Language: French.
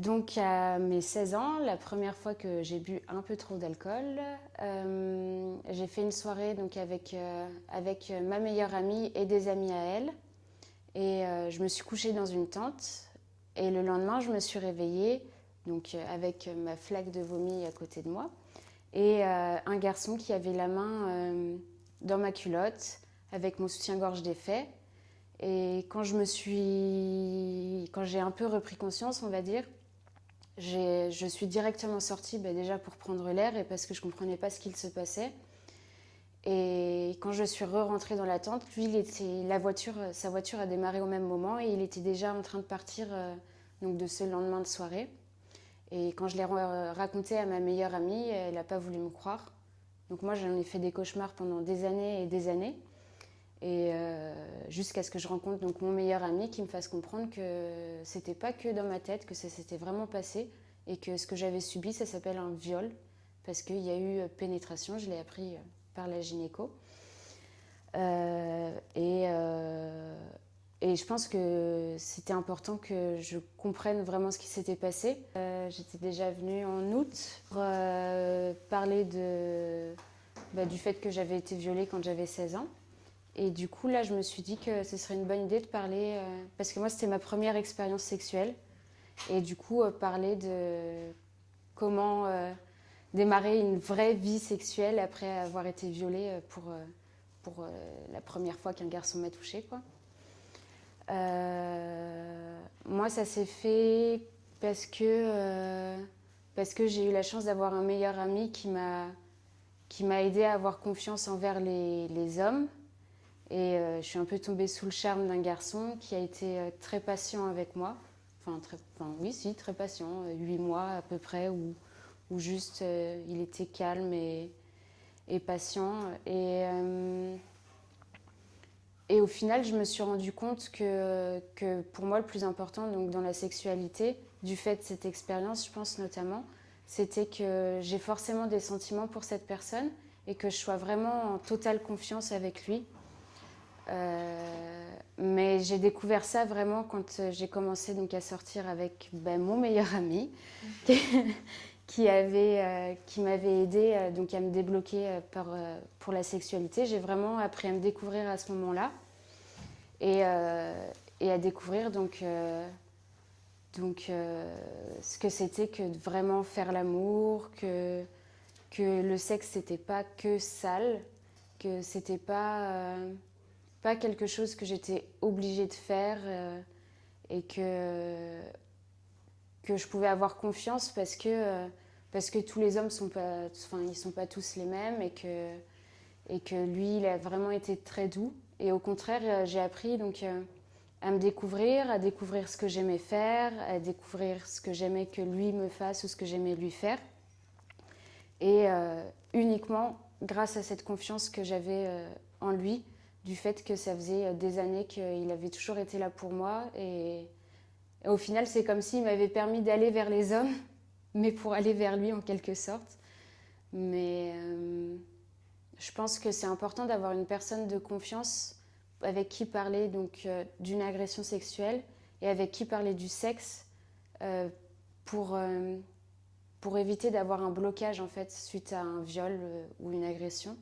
Donc à mes 16 ans, la première fois que j'ai bu un peu trop d'alcool, j'ai fait une soirée donc avec ma meilleure amie et des amis à elle. Et je me suis couchée dans une tente. Et le lendemain, je me suis réveillée donc, avec ma flaque de vomi à côté de moi. Et un garçon qui avait la main dans ma culotte avec mon soutien-gorge défait. Et quand j'ai un peu repris conscience, on va dire, je suis directement sortie déjà pour prendre l'air et parce que je ne comprenais pas ce qu'il se passait. Et quand je suis re-rentrée dans la tente, lui, sa voiture a démarré au même moment et il était déjà en train de partir donc de ce lendemain de soirée. Et quand je l'ai raconté à ma meilleure amie, elle n'a pas voulu me croire. Donc moi, j'en ai fait des cauchemars pendant des années et des années. Et jusqu'à ce que je rencontre donc mon meilleur ami qui me fasse comprendre que c'était pas que dans ma tête, que ça s'était vraiment passé et que ce que j'avais subi, ça s'appelle un viol parce qu'il y a eu pénétration, je l'ai appris par la gynéco. Euh, et, euh, et je pense que c'était important que je comprenne vraiment ce qui s'était passé. J'étais déjà venue en août pour parler du fait que j'avais été violée quand j'avais 16 ans. Et du coup, là, je me suis dit que ce serait une bonne idée de parler, parce que moi, c'était ma première expérience sexuelle. Et du coup, parler de comment démarrer une vraie vie sexuelle après avoir été violée pour la première fois qu'un garçon m'a touchée, quoi. Moi, ça s'est fait parce que, parce que j'ai eu la chance d'avoir un meilleur ami qui m'a aidé à avoir confiance envers les hommes. Et je suis un peu tombée sous le charme d'un garçon qui a été très patient avec moi. Oui, si, très patient, 8 mois à peu près, où juste il était calme et patient. Et au final, je me suis rendu compte que pour moi, le plus important donc, dans la sexualité, du fait de cette expérience, je pense notamment, c'était que j'ai forcément des sentiments pour cette personne et que je sois vraiment en totale confiance avec lui. Mais j'ai découvert ça vraiment quand j'ai commencé donc à sortir avec mon meilleur ami qui m'avait aidé donc à me débloquer pour la sexualité. J'ai vraiment appris à me découvrir à ce moment-là et, et à découvrir ce que c'était que de vraiment faire l'amour, que le sexe c'était pas que sale, que c'était pas quelque chose que j'étais obligée de faire et que je pouvais avoir confiance parce que tous les hommes sont pas, enfin, ils sont pas tous les mêmes et que lui, il a vraiment été très doux. Et au contraire, j'ai appris donc à me découvrir, à découvrir ce que j'aimais faire, à découvrir ce que j'aimais que lui me fasse ou ce que j'aimais lui faire. Et uniquement grâce à cette confiance que j'avais en lui, du fait que ça faisait des années qu'il avait toujours été là pour moi. Et au final, c'est comme s'il m'avait permis d'aller vers les hommes, mais pour aller vers lui en quelque sorte. Mais je pense que c'est important d'avoir une personne de confiance avec qui parler donc d'une agression sexuelle et avec qui parler du sexe euh, pour, euh, pour éviter d'avoir un blocage en fait suite à un viol ou une agression.